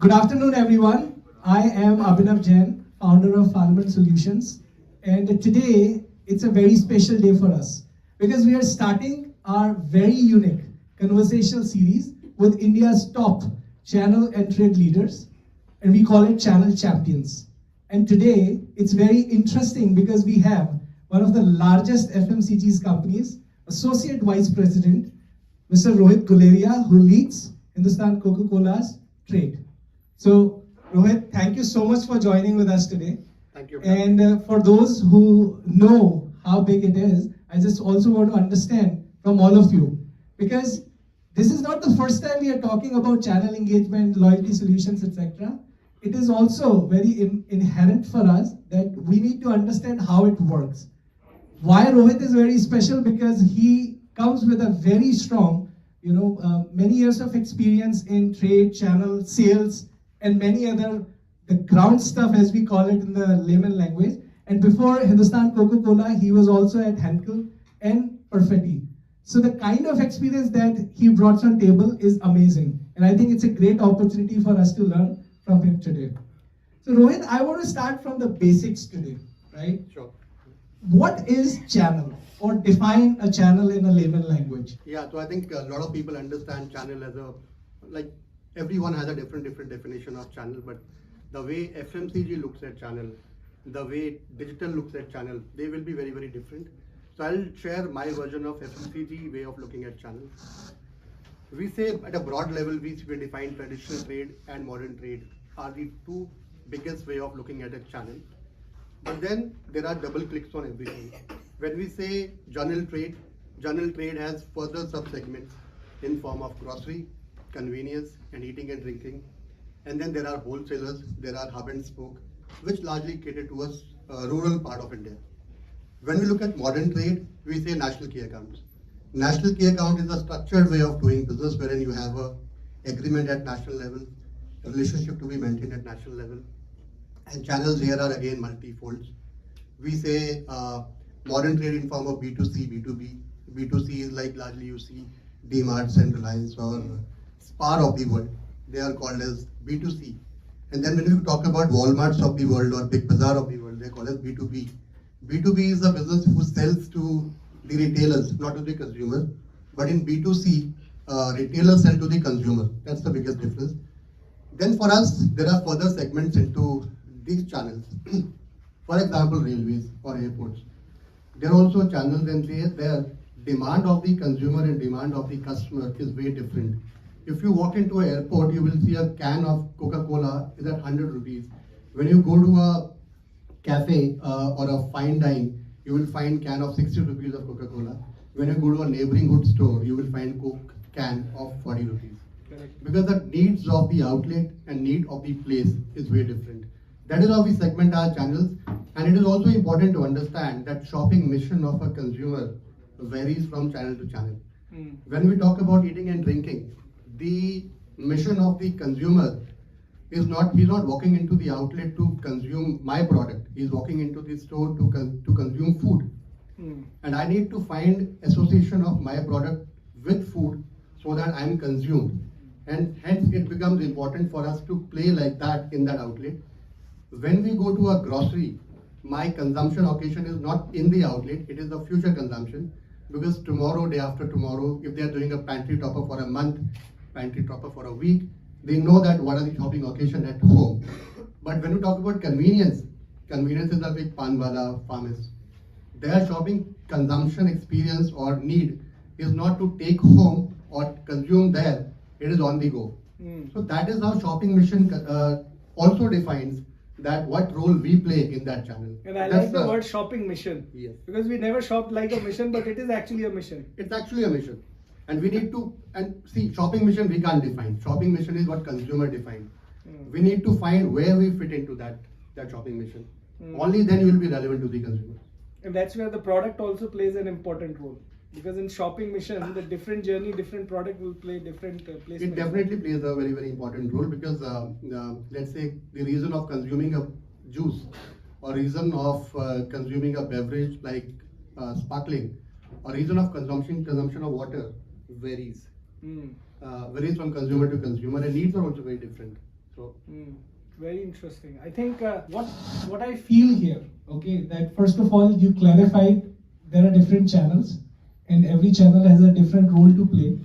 Good afternoon, everyone. I am Abhinav Jain, founder of Almond Solutions. And today, it's a very special day for us because we are starting our very unique conversational series with India's top channel and trade leaders. And we call it Channel Champions. And today, it's very interesting because we have one of the largest FMCG's companies, Associate Vice President, Mr. Rohit Guleria, who leads Hindustan Coca-Cola's trade. So, Rohit, thank you so much for joining with us today. Thank you. And for those who know how big it is, I just also want to understand from all of you, because this is not the first time we are talking about channel engagement, loyalty solutions, etc. It is also very inherent for us that we need to understand how it works. Why Rohit is very special? Because he comes with a very strong, many years of experience in trade, channel, sales, and many other, the ground stuff as we call it in the layman language. And before Hindustan Coca-Cola, he was also at Henkel and Perfetti. So the kind of experience that he brought on table is amazing. And I think it's a great opportunity for us to learn from him today. So Rohit, I want to start from the basics today, right? Sure. What is channel? Or define a channel in a layman language? Yeah, so I think a lot of people understand channel as everyone has a different definition of channel, but the way FMCG looks at channel, the way digital looks at channel, they will be very, very different. So I'll share my version of FMCG way of looking at channel. We say at a broad level, we define traditional trade and modern trade are the two biggest way of looking at a channel. But then there are double clicks on everything. When we say general trade has further sub-segments in form of grocery, convenience, and eating and drinking. And then there are wholesalers, there are hub and spoke, which largely cater to a rural part of India. When we look at modern trade, we say national key accounts. National key account is a structured way of doing business wherein you have an agreement at national level, a relationship to be maintained at national level. And channels here are again multi-folds. We say modern trade in form of B2C, B2B. B2C is like largely you see D-Marts and Reliance or Spar of the world. They are called as B2C. And then when we talk about Walmarts of the world or Big Bazaar of the world, they call as B2B. B2B is a business who sells to the retailers, not to the consumer. But in B2C, retailers sell to the consumer. That's the biggest difference. Then for us, there are further segments into these channels. For example, railways or airports. There are also channels and their demand of the consumer and demand of the customer is way different. If you walk into an airport, you will see a can of Coca-Cola is at 100 rupees. When you go to a cafe or a fine dine, you will find can of 60 rupees of Coca-Cola. When you go to a neighboring goods store, you will find Coke can of 40 rupees. Correct. Because the needs of the outlet and need of the place is way different. That is how we segment our channels. And it is also important to understand that shopping mission of a consumer varies from channel to channel. When we talk about eating and drinking, the mission of the consumer is he's not walking into the outlet to consume my product. He's walking into the store to consume food. And I need to find association of my product with food so that I'm consumed. And hence it becomes important for us to play like that in that outlet. When we go to a grocery, my consumption occasion is not in the outlet, it is the future consumption. Because tomorrow, day after tomorrow, if they are doing a pantry topper for a month, pantry topper for a week, they know that what are the shopping occasion at home. But when we talk about convenience is a big panwala, pharmacist. Their shopping consumption experience or need is not to take home or consume there, it is on the go. So that is how shopping mission also defines that what role we play in that channel. And I like the word shopping mission. Yes. Because we never shop like a mission, but it is actually a mission. It's actually a mission. And we need to, shopping mission we can't define. Shopping mission is what consumer define. We need to find where we fit into that shopping mission. Only then you will be relevant to the consumer. And that's where the product also plays an important role. Because in shopping mission, the different journey, different product will play different placement. It definitely plays a very, very important role because let's say the reason of consuming a juice or reason of consuming a beverage like sparkling or reason of consumption of water varies. Varies from consumer to consumer, and needs are also very different. So very interesting. I think What I feel here, okay, that first of all you clarified there are different channels, and every channel has a different role to play,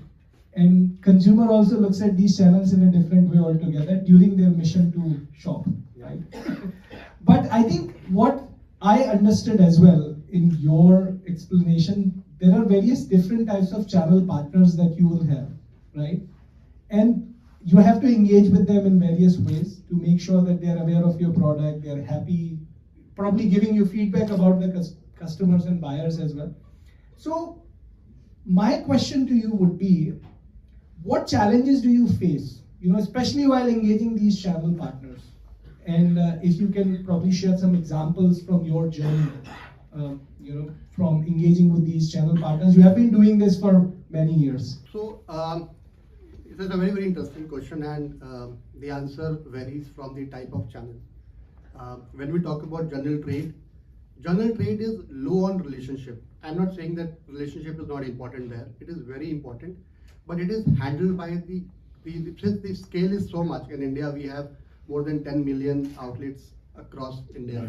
and consumer also looks at these channels in a different way altogether during their mission to shop, right? But I think what I understood as well in your explanation, there are various different types of channel partners that you will have, right? And you have to engage with them in various ways to make sure that they are aware of your product, they are happy, probably giving you feedback about the customers and buyers as well. So my question to you would be, what challenges do you face, especially while engaging these channel partners? And if you can probably share some examples from your journey, from engaging with these channel partners. You have been doing this for many years. So it is a very, very interesting question, and the answer varies from the type of channel. When we talk about general trade is low on relationship. I'm not saying that relationship is not important there. It is very important, but it is handled by since the scale is so much. In India, we have more than 10 million outlets across India.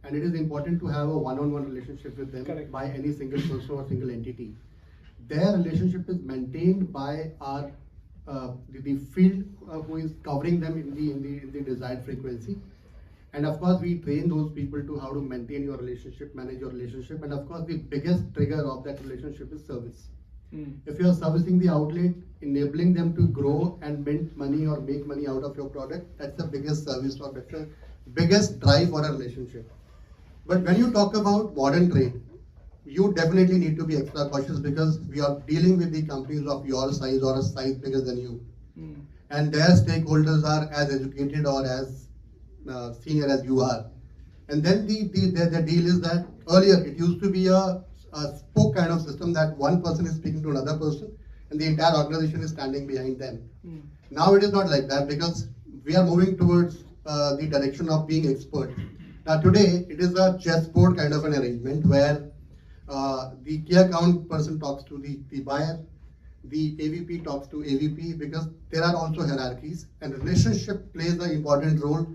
And it is important to have a one-on-one relationship with them. Correct. By any single person or single entity. Their relationship is maintained by our the field who is covering them in the desired frequency. And of course, we train those people to how to maintain your relationship, manage your relationship. And of course, the biggest trigger of that relationship is service. If you are servicing the outlet, enabling them to grow and mint money or make money out of your product, that's the biggest service or that's the biggest drive for a relationship. But when you talk about modern trade, you definitely need to be extra cautious because we are dealing with the companies of your size or a size bigger than you. And their stakeholders are as educated or as senior as you are. And then the deal is that earlier it used to be a spoke kind of system that one person is speaking to another person and the entire organization is standing behind them. Now it is not like that because we are moving towards the direction of being expert. Now today it is a chessboard kind of an arrangement where the key account person talks to the buyer, the AVP talks to AVP because there are also hierarchies and relationship plays an important role.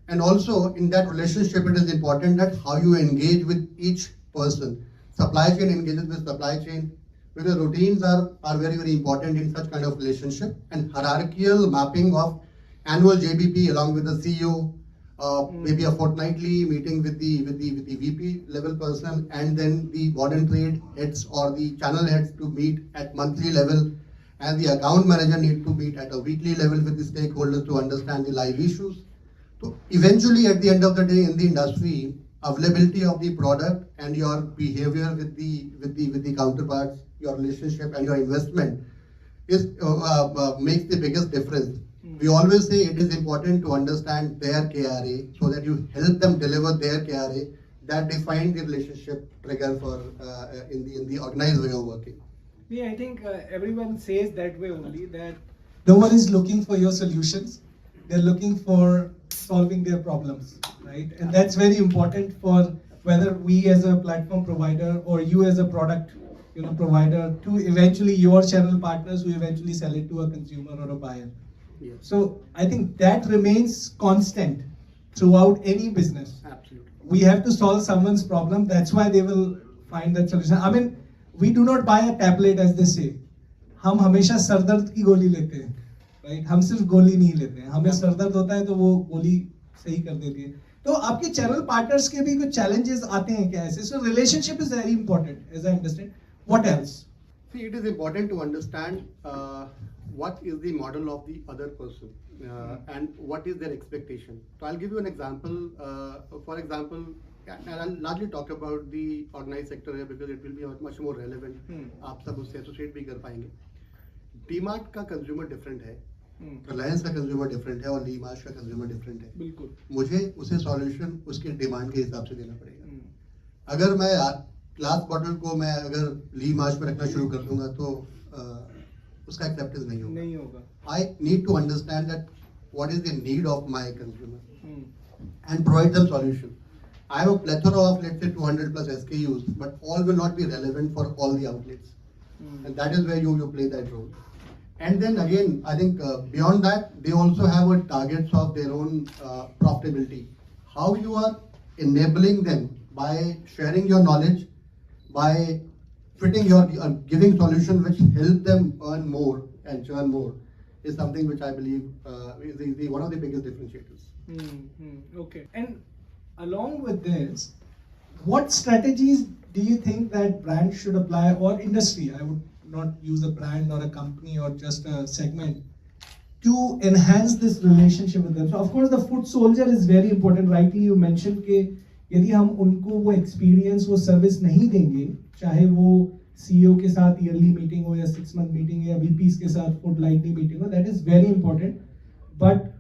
And also in that relationship it is important that how you engage with each person. Supply chain engages with supply chain because routines are very, very important in such kind of relationship, and hierarchical mapping of annual JBP along with the CEO, maybe a fortnightly meeting with the VP level person, and then the modern trade heads or the channel heads to meet at monthly level, and the account manager need to meet at a weekly level with the stakeholders to understand the live issues. So eventually at the end of the day in the industry, availability of the product and your behavior with the counterparts, your relationship and your investment is makes the biggest difference. We always say it is important to understand their KRA so that you help them deliver their KRA that define the relationship trigger for in the organized way of working. Yeah, I think everyone says that way only, that no one is looking for your solutions. They're looking for solving their problems, right? And that's very important for whether we as a platform provider or you as a product provider to eventually your channel partners who eventually sell it to a consumer or a buyer. Yes. So I think that remains constant throughout any business. Absolutely. We have to solve someone's problem. That's why they will find that solution. I mean, we do not buy a tablet as they say. हम हमेशा sir दर्द की गोली लेते हैं, right? हम सिर्फ गोली नहीं लेते हैं. हमें सर दर्द होता है तो वो गोली सही कर देती है. तो आपके चैनल पार्टनर्स के भी कुछ challenges आते हैं क्या ऐसे? So relationship is very important, as I understand. What else? See, it is important to understand what is the model of the other person and what is their expectation. So I'll give you an example. For example, and I'll largely talk about the organized sector here because it will be much more relevant. आप सब उससे associate भी कर पाएंगे. D-Mart का consumer different है, Reliance का consumer different है और D-Mart का consumer different है. बिल्कुल. मुझे उसे solution उसके demand के हिसाब से देना पड़ेगा. अगर मैं ग्लास बॉटल को मैं अगर ली मार्च में रखना शुरू कर दूंगा तो उसका एक्सेप्टेंस नहीं होगा. I need to understand that what is the need of my consumer and provide them solution. I have a plethora of let's say 200 plus SKUs, but all will not be relevant for all the outlets, and that is where you play that role. And then again, I think beyond that, they also have a targets of their own profitability. How you are enabling them by sharing your knowledge, by fitting your giving solutions which help them earn more and churn more, is something which I believe is one of the biggest differentiators. Okay. And along with this, what strategies do you think that brands should apply, or industry? I would not use a brand or a company or just a segment, to enhance this relationship with them. So of course the food soldier is very important. Rightly you mentioned कि यदि हम उनको वो experience, वो service नहीं देंगे, चाहे वो CEO के साथ yearly meeting हो या 6-month meeting या VPs के साथ fortnightly meeting हो, that is very important. But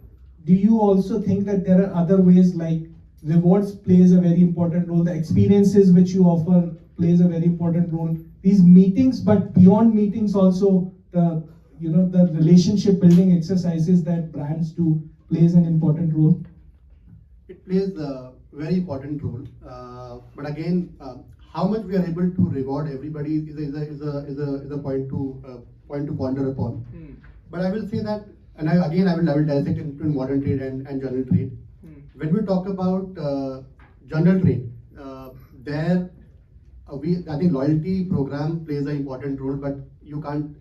do you also think that there are other ways, like rewards plays a very important role, the experiences which you offer plays a very important role, these meetings, but beyond meetings also the the relationship building exercises that brands do plays an important role? It plays a very important role, but again, how much we are able to reward everybody is a point to ponder upon. But I will say that, and I will dissect it into modern trade and general trade. When we talk about general trade, I think loyalty program plays an important role, but you can't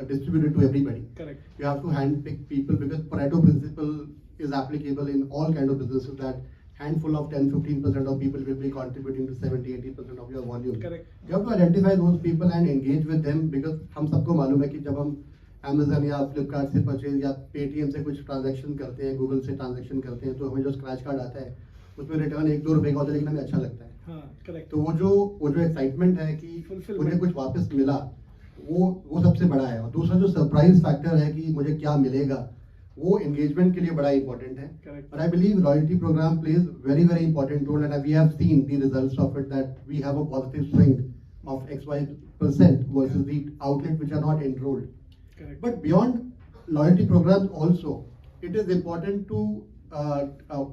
distribute it to everybody. Correct. You have to handpick people, because Pareto principle is applicable in all kind of businesses, that handful of 10-15% of people will be contributing to 70-80% of your volume. Correct. You have to identify those people and engage with them, because हम सबको मालूम है कि जब हम Amazon या Flipkart से purchase या Paytm से कुछ ट्रांजैक्शन करते हैं, Google से ट्रांजैक्शन करते हैं, तो हमें जो स्क्रैच कार्ड आता है उसमें रिटर्न 1-2 रुपए का होता है, लेकिन हमें अच्छा लगता है. हाँ, correct. तो वो जो एक्साइटमेंट है कि मुझे कुछ वापस मिला, वो सबसे बड़ा है. और दूसरा जो सरप्राइज फैक्टर है कि मुझे क्या मिलेगा, वो एंगेजमेंट के लिए बड़ा इंपॉर्टेंट है. Correct. But I believe loyalty program plays very important role, and we have seen the results of it, that we have a positive swing of XY% versus the outlet which are not enrolled. Correct. But beyond loyalty programs also, it is important to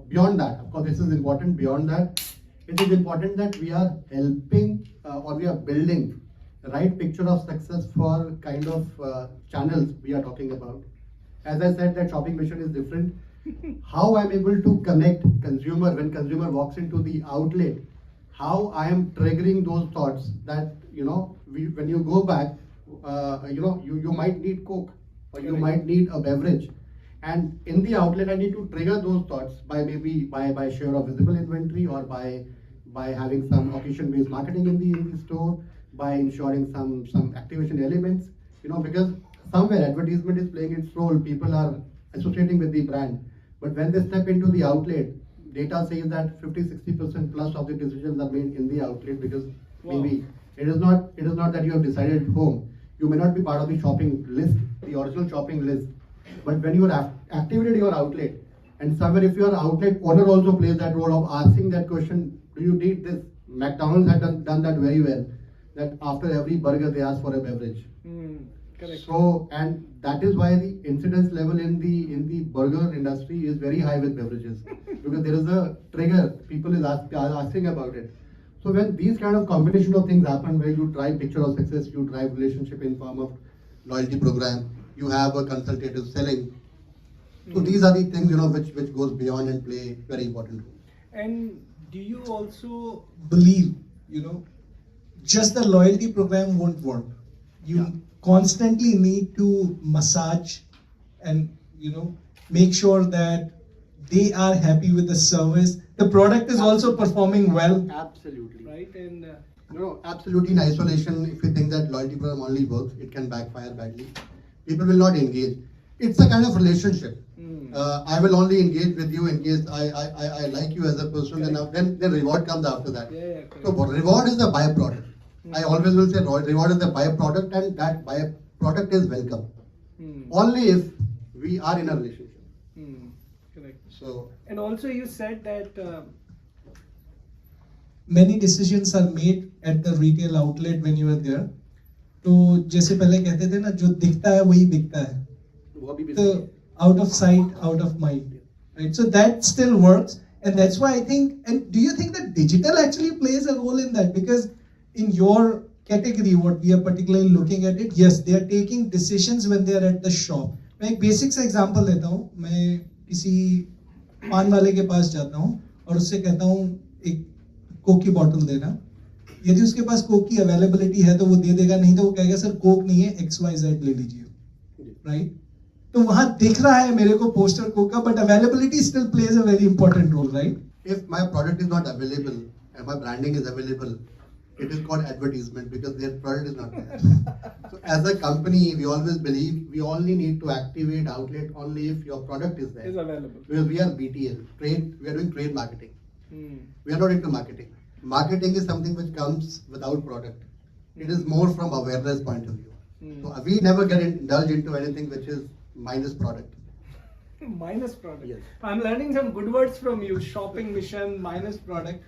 beyond that, of course this is important, beyond that it is important that we are helping or we are building the right picture of success for kind of channels we are talking about. As I said, that shopping mission is different. How I'm able to connect consumer when consumer walks into the outlet, how I am triggering those thoughts that, when you go back, you might need Coke, or you might need a beverage. And in the outlet, I need to trigger those thoughts by maybe by share of visible inventory, or by having some occasion-based marketing in the store, by ensuring some activation elements, because somewhere advertisement is playing its role. People are associating with the brand, but when they step into the outlet, data says that 50-60% plus of the decisions are made in the outlet, because maybe it is not that you have decided at home. You may not be part of the shopping list, the original shopping list, but when you are activated your outlet, and somewhere if your outlet owner also plays that role of asking that question, do you need this? McDonald's had done that very well, that after every burger they ask for a beverage. Correct. So, and that is why the incidence level in the burger industry is very high with beverages, because there is a trigger, people is asking about it. So when these kind of combination of things happen, where you drive picture of success, you drive relationship in form of loyalty program, you have a consultative selling. So these are the things which goes beyond and play very important role. And do you also Believe, just the loyalty program won't work. You constantly need to massage and make sure that they are happy with the service. The product is also performing well. Absolutely. right? And Absolutely in isolation, if you think that loyalty program only works, it can backfire badly. People will not engage. It's a kind of relationship. I will only engage with you in case I like you as a person, then the reward comes after that. So reward is the byproduct. I always will say reward is the byproduct, and that byproduct is welcome. Only if we are in a relationship. Correct. So, and also you said that many decisions are made at the retail outlet when you are there. तो जैसे पहले कहते थे ना, जो दिखता है वही बिकता है. So out of sight, out of mind, right? So that still works, and that's why I think. And do you think that digital actually plays a role in that? Because in your category, what we are particularly looking at it, yes, they are taking decisions when they are at the shop. मैं एक basic सा example लेता हूँ. मैं किसी पान वाले के पास जाता हूँ और उससे कहता हूँ एक कोक की बॉटल देना. यदि उसके पास कोक की अवेलेबिलिटी है तो वो दे देगा, नहीं तो वो कहेगा सर कोक नहीं है, XYZ ले लीजिए, राइट? तो वहां दिख रहा है मेरे को पोस्टर कोक का, but availability still plays a very important role, right? If my product is not available and my branding is available, it is called advertisement because their product is not there. So as a company, we always believe we only need to activate outlet only if your product is there. Is available. Because we are BTL, trade, we are doing trade marketing. We are not into marketing. Marketing is something which comes without product. It is more from awareness point of view. So we never get indulged into anything which is minus product. Minus product. Yes. I'm learning some good words from you. Shopping mission, minus product.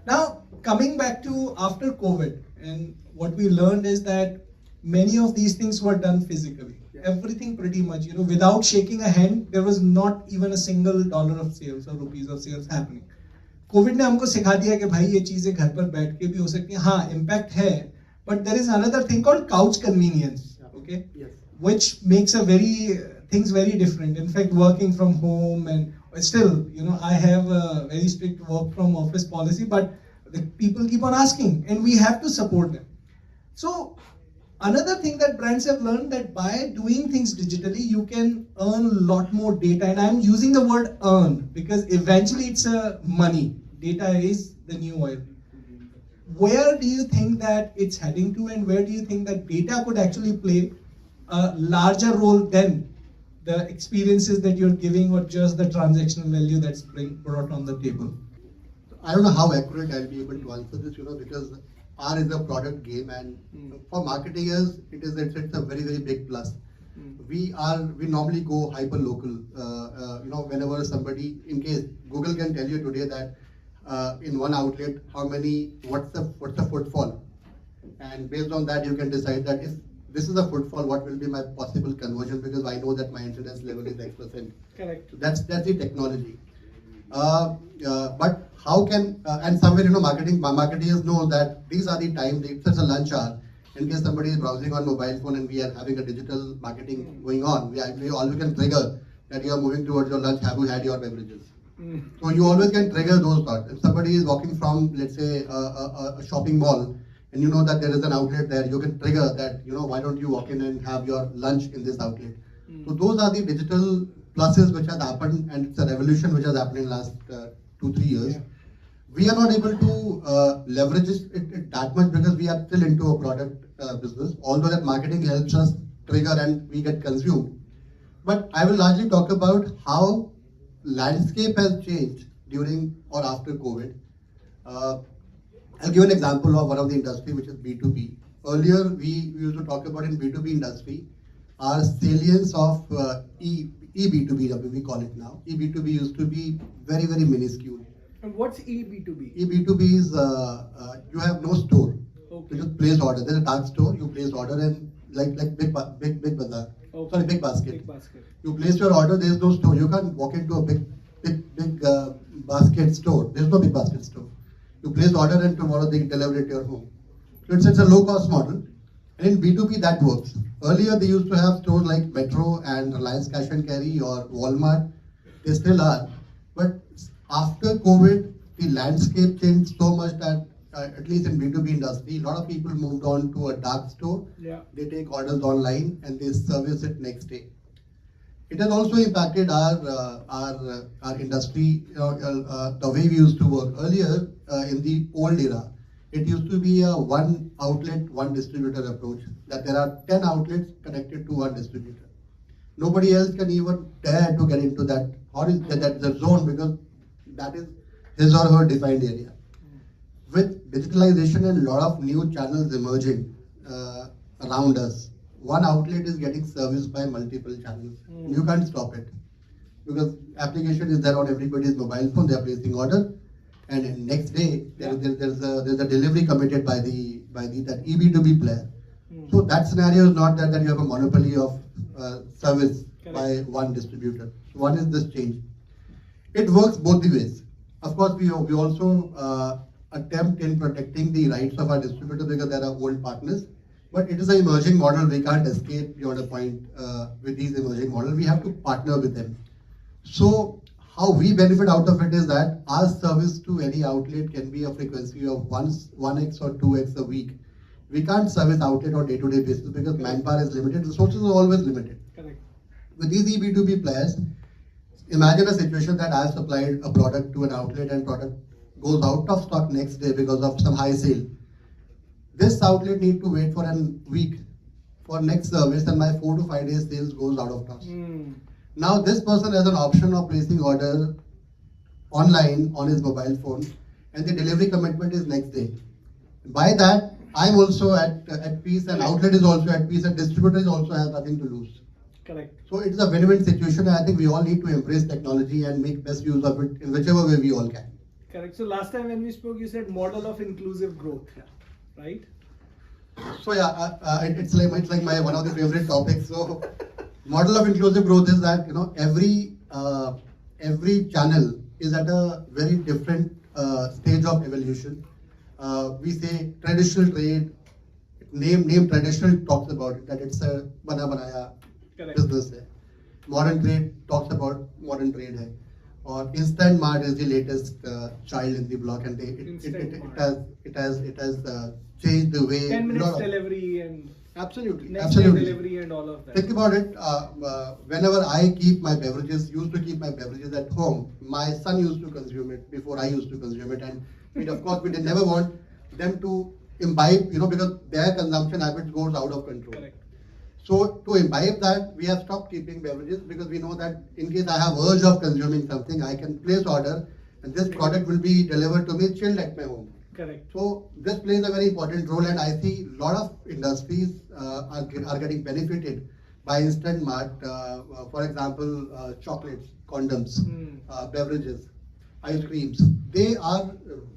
Now, coming back to after COVID, and what we learned is that many of these things were done physically. Everything pretty much, without shaking a hand, there was not even a single dollar of sales or rupees of sales happening. COVID ने हमको सिखा दिया कि भाई ये चीजें घर पर बैठ के भी हो सकती हैं. हाँ, impact है, but there is another thing called couch convenience, okay? Yes. Which makes things very different. In fact, working from home and still, I have a very strict work from office policy, but the people keep on asking and we have to support them. So another thing that brands have learned, that by doing things digitally, you can earn a lot more data. And I'm using the word earn because eventually it's money. Data is the new oil. Where do you think that it's heading to, and where do you think that data could actually play a larger role than the experiences that you're giving or just the transactional value that's brought on the table? I don't know how accurate I'll be able to answer this, because R is a product game, and for marketers, it's a very, very big plus. We normally go hyper local. Whenever somebody, in case Google can tell you today that in one outlet what's the footfall, and based on that you can decide that if this is a footfall, what will be my possible conversion, because I know that my incidence level is X%. Correct. So that's the technology. But how can and somewhere marketers know that these are the time, it's a lunch hour. In case somebody is browsing on mobile phone and we are having a digital marketing going on, we always can trigger that you are moving towards your lunch. Have you had your beverages? So you always can trigger those thoughts. If somebody is walking from, let's say, a shopping mall, and you know that there is an outlet there, you can trigger that, why don't you walk in and have your lunch in this outlet? So those are the digital pluses which has happened, and it's a revolution which has happened in the last 2-3 years. Yeah. We are not able to leverage it that much because we are still into a product business, although that marketing helps us trigger and we get consumed. But I will largely talk about how landscape has changed during or after COVID. I'll give an example of one of the industry, which is B2B. Earlier, we used to talk about in B2B industry, our salience of E-B2B, we call it now. E-B2B used to be very, very minuscule. And what's E-B2B? E-B2B is, you have no store. Okay. You just place order. There's a dark store, you place order, and like big bazaar. Okay. Sorry, big basket. Big basket. You place your order, there's no store. You can't walk into a big basket store. There's no big basket store. You place order and tomorrow they deliver it to your home. So it's a low cost model. And in B2B that works. Earlier they used to have stores like Metro and Reliance Cash and Carry or Walmart. They still are. But after COVID, the landscape changed so much that at least in B2B industry, a lot of people moved on to a dark store. Yeah. They take orders online and they service it next day. It has also impacted our industry, the way we used to work. Earlier, in the old era, it used to be a one outlet, one distributor approach, that there are 10 outlets connected to one distributor. Nobody else can even dare to get into that zone because that is his or her defined area. With digitalization and a lot of new channels emerging around us, one outlet is getting serviced by multiple channels. You can't stop it because application is there on everybody's mobile phone. They are placing order, and next day there's a delivery committed by that E-B2B player. So that scenario is not that you have a monopoly of service by one distributor. So one is this change. It works both the ways. Of course, we also attempt in protecting the rights of our distributors because they are old partners. But it is an emerging model. We can't escape beyond a point with these emerging models. We have to partner with them. So how we benefit out of it is that our service to any outlet can be a frequency of 1x or 2x a week. We can't service outlet on day-to-day basis because manpower is limited, resources are always limited. Correct. With these B2B players, imagine a situation that I have supplied a product to an outlet and product goes out of stock next day because of some high sale. This outlet need to wait for a week for next service and my 4 to 5 days sales goes out of stock. Now this person has an option of placing order online on his mobile phone and the delivery commitment is next day. By that, I'm also at peace and outlet is also at peace and distributor is also has nothing to lose. Correct. So it's a win-win situation and I think we all need to embrace technology and make best use of it in whichever way we all can. Correct. So last time when we spoke, you said model of inclusive growth, right? So yeah, it's like my one of the favorite topics. So model of inclusive growth is that every channel is at a very different stage of evolution. We say traditional trade, name traditional talks about it, that it's a bana banaya business hai. Modern trade talks about modern trade hai. Or instant mart is the latest child in the block, and it has changed the way. 10 minutes delivery and absolutely next day delivery and all of that. Think about it. Whenever I used to keep my beverages at home, my son used to consume it before I used to consume it, and of course we did never want them to imbibe, because their consumption habits goes out of control. Correct. So to imbibe that, we have stopped keeping beverages because we know that in case I have urge of consuming something, I can place order and this product will be delivered to me chilled at my home. Correct. So this plays a very important role, and I see a lot of industries are getting benefited by instant mart. For example, chocolates, condoms, beverages, ice creams. They are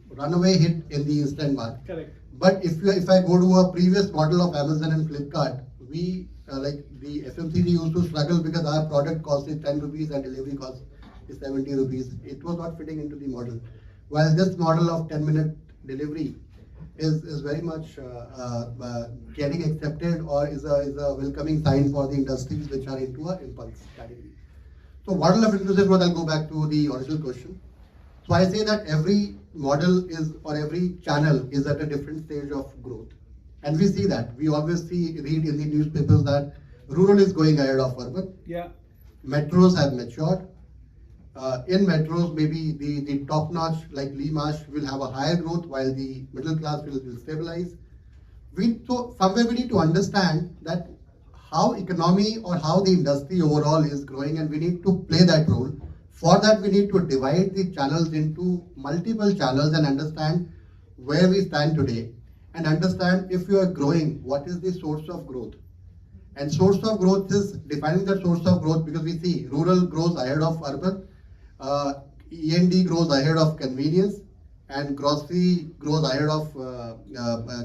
runaway hit in the instant mart. Correct. But if I go to a previous model of Amazon and Flipkart, we like the FMCG used to struggle because our product cost is 10 rupees and delivery cost is 70 rupees. It was not fitting into the model. While this model of 10-minute delivery is very much getting accepted or is a welcoming sign for the industries which are into an impulse category. So model of inclusive growth, I'll go back to the original question. So I say that every model is, or every channel is at a different stage of growth. And we see that. We always read in the newspapers that rural is going ahead of urban. Yeah. Metros have matured. In metros, maybe the top notch like Limash will have a higher growth while the middle class will stabilize. So somewhere we need to understand that how economy or how the industry overall is growing, and we need to play that role. For that, we need to divide the channels into multiple channels and understand where we stand today and understand if you are growing, what is the source of growth. And source of growth is defining the source of growth because we see rural grows ahead of urban, E&D grows ahead of convenience, and grocery grows ahead of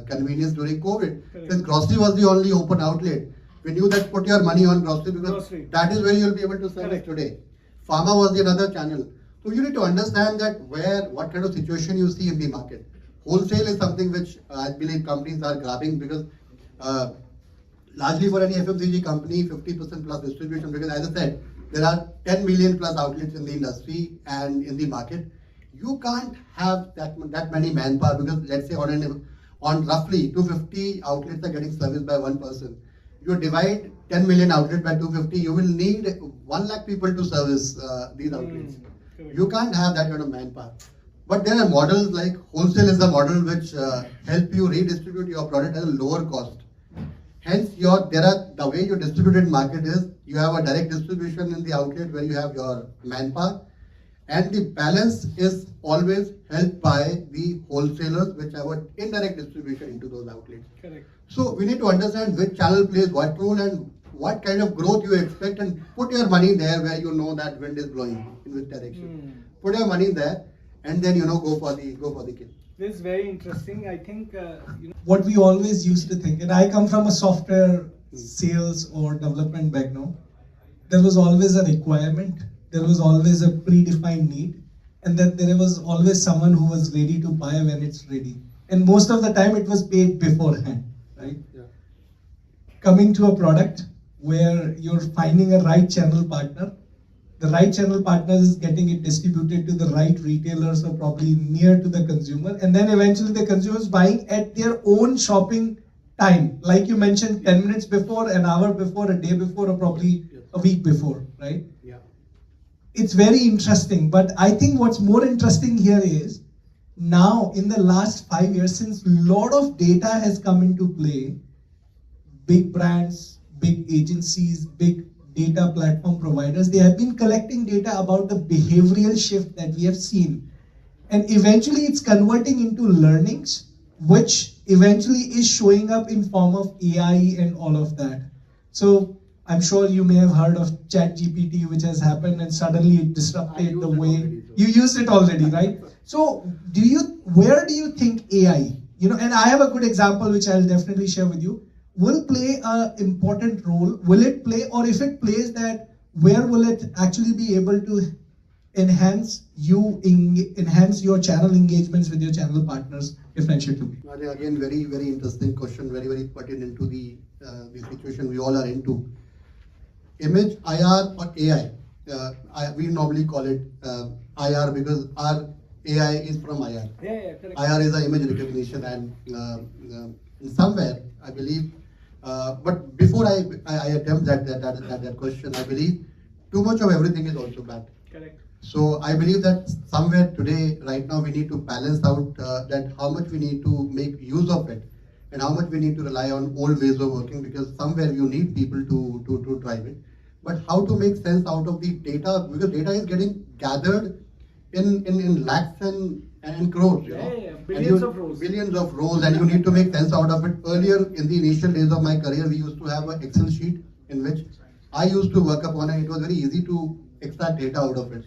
convenience during COVID. Correct. Since grocery was the only open outlet, we knew that put your money on grocery because that is where you will be able to sell it today. Pharma was the another channel. So you need to understand that what kind of situation you see in the market. Wholesale is something which I believe companies are grabbing because largely for any FMCG company, 50% plus distribution, because as I said, there are 10 million plus outlets in the industry and in the market. You can't have that many manpower because let's say on roughly 250 outlets are getting serviced by one person. You divide 10 million outlets by 250, you will need 1 lakh people to service these outlets. You can't have that kind of manpower. But there are models like wholesale is a model which help you redistribute your product at a lower cost. Hence, the way you distributed market is you have a direct distribution in the outlet where you have your manpower, and the balance is always helped by the wholesalers which have an indirect distribution into those outlets. Correct. So we need to understand which channel plays what role and what kind of growth you expect, and put your money there where you know that wind is blowing in which direction. Put your money there, and then go for the kill. This is very interesting. I think what we always used to think, and I come from a software sales or development background, there was always a requirement, there was always a predefined need, and that there was always someone who was ready to buy when it's ready. And most of the time it was paid beforehand, right? Yeah. Coming to a product where you're finding a right channel partner, the right channel partner is getting it distributed to the right retailers or probably near to the consumer, and then eventually the consumer is buying at their own shopping time. Like you mentioned, 10 minutes before, an hour before, a day before, or probably a week before, right? Yeah. It's very interesting, but I think what's more interesting here is now in the last 5 years, since a lot of data has come into play, big brands, big agencies, big data platform providers, they have been collecting data about the behavioral shift that we have seen. And eventually it's converting into learnings, which eventually is showing up in form of AI and all of that. So I'm sure you may have heard of ChatGPT, which has happened and suddenly it disrupted the way you used it already, right? So where do you think AI, and I have a good example which I'll definitely share with you, will play an important role? Will it play, or if it plays that, where will it actually be able to enhance your channel engagements with your channel partners differentially? Again, very, very interesting question, very, very pertinent to the situation we all are into. Image, IR or AI. We normally call it IR because our AI is from IR. Yeah, correct. IR is an image recognition, and in somewhere, I believe, but before I attempt that question, I believe too much of everything is also bad. Correct. So I believe that somewhere today, right now, we need to balance out that how much we need to make use of it and how much we need to rely on old ways of working, because somewhere you need people to drive it. But how to make sense out of the data, because data is getting gathered in lakhs and crores. Billions of rows. Billions of rows, and you need to make sense out of it. Earlier, in the initial days of my career, we used to have an Excel sheet in which I used to work upon, and it was very easy to extract data out of it.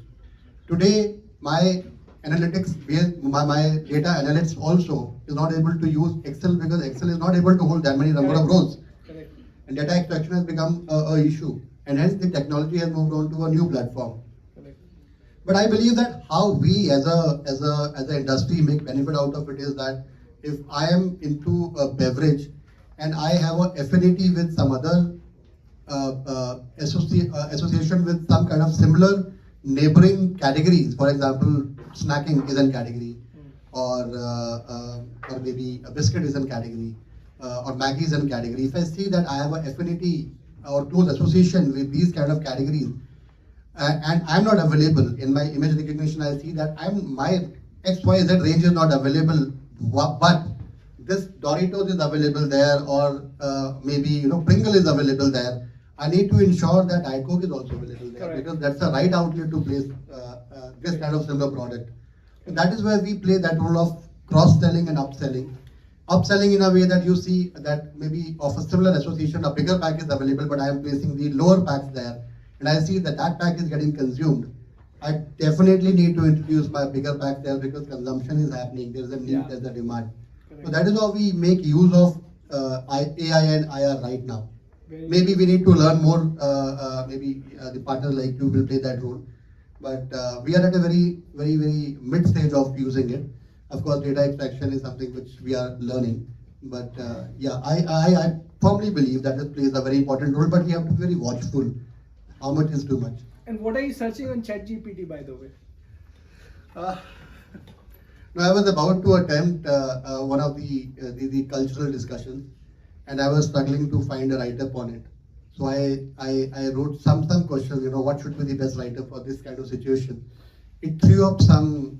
Today, my analytics, my data analysts also is not able to use Excel because Excel is not able to hold that many number of rows. Correct. And data extraction has become a issue, and hence the technology has moved on to a new platform. Correct. But I believe that how we as an industry make benefit out of it is that if I am into a beverage and I have an affinity with some other association with some kind of similar neighboring categories, for example, snacking is in category, or maybe a biscuit is in category, or Maggi is in category. If I see that I have an affinity or close association with these kind of categories, and I'm not available in my image recognition, I see that my XYZ range is not available, but this Doritos is available there, or maybe Pringle is available there. I need to ensure that iCoke is also available there. Correct. Because that's the right outlet to place this kind of similar product. And that is where we play that role of cross-selling and upselling. Upselling in a way that you see that maybe of a similar association, a bigger pack is available, but I am placing the lower packs there, and I see that pack is getting consumed. I definitely need to introduce my bigger pack there because consumption is happening. There's a need, there's a demand. Correct. So that is how we make use of AI and IR right now. Maybe we need to learn more. Maybe the partners like you will play that role. But we are at a very, very, very mid stage of using it. Of course, data extraction is something which we are learning. But I firmly believe that it plays a very important role. But we have to be very watchful. How much is too much? And what are you searching on ChatGPT, by the way? No, I was about to attempt one of the cultural discussions, and I was struggling to find a write-up on it. So I wrote some questions. What should be the best write-up for this kind of situation? It threw up some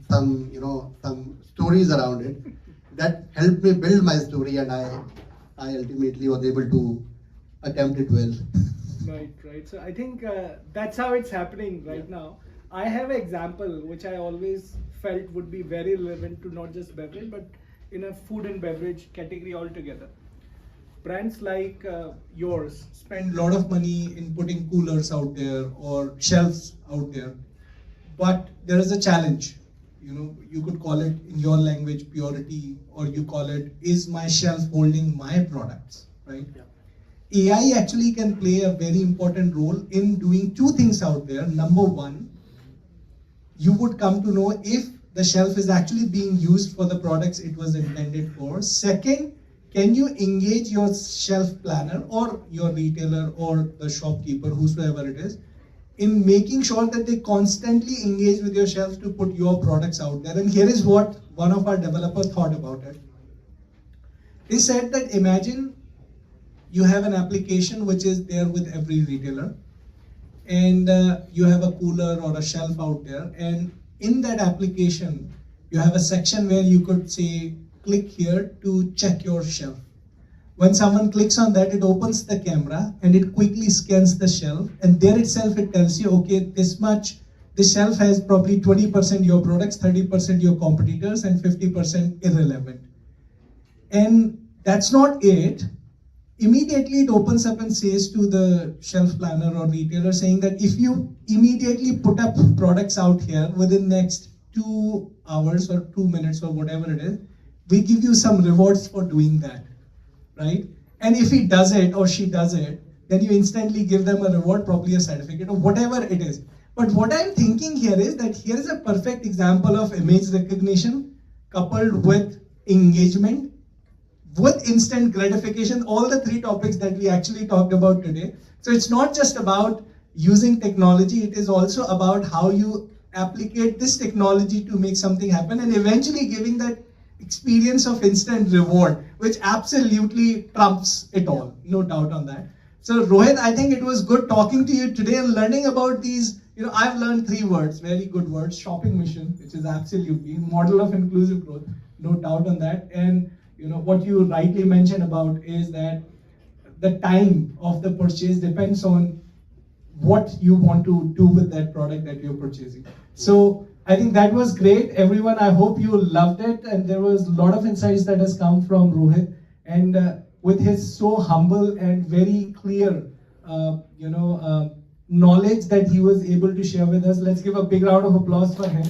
stories around it that helped me build my story, and I ultimately was able to attempt it well. Right. So I think that's how it's happening right now. I have an example which I always felt would be very relevant to not just beverage, but in a food and beverage category altogether. Brands like yours spend a lot of money in putting coolers out there or shelves out there, but there is a challenge. You could call it in your language purity, or you call it, is my shelf holding my products, right? Yeah. AI actually can play a very important role in doing two things out there. Number one, you would come to know if the shelf is actually being used for the products it was intended for. Second, can you engage your shelf planner or your retailer or the shopkeeper, whosoever it is, in making sure that they constantly engage with your shelf to put your products out there? And here is what one of our developers thought about it. They said that imagine you have an application which is there with every retailer, and you have a cooler or a shelf out there, and in that application you have a section where you could say, click here to check your shelf. When someone clicks on that, it opens the camera and it quickly scans the shelf, and there itself it tells you, okay, this shelf has probably 20% your products, 30% your competitors, and 50% irrelevant. And that's not it. Immediately it opens up and says to the shelf planner or retailer, saying that if you immediately put up products out here within next 2 hours or 2 minutes or whatever it is, we give you some rewards for doing that, right? And if he does it or she does it, then you instantly give them a reward, probably a certificate or whatever it is. But what I'm thinking here is that here is a perfect example of image recognition coupled with engagement, with instant gratification, all the 3 topics that we actually talked about today. So it's not just about using technology, it is also about how you applicate this technology to make something happen, and eventually giving that experience of instant reward, which absolutely trumps it all, no doubt on that. So Rohit, I think it was good talking to you today and learning about these. I've learned 3 words, very good words: shopping mission, which is absolutely model of inclusive growth, no doubt on that. And what you rightly mentioned about is that the time of the purchase depends on what you want to do with that product that you're purchasing. So I think that was great, everyone. I hope you loved it, and there was a lot of insights that has come from Rohit, and with his so humble and very clear, knowledge that he was able to share with us. Let's give a big round of applause for him.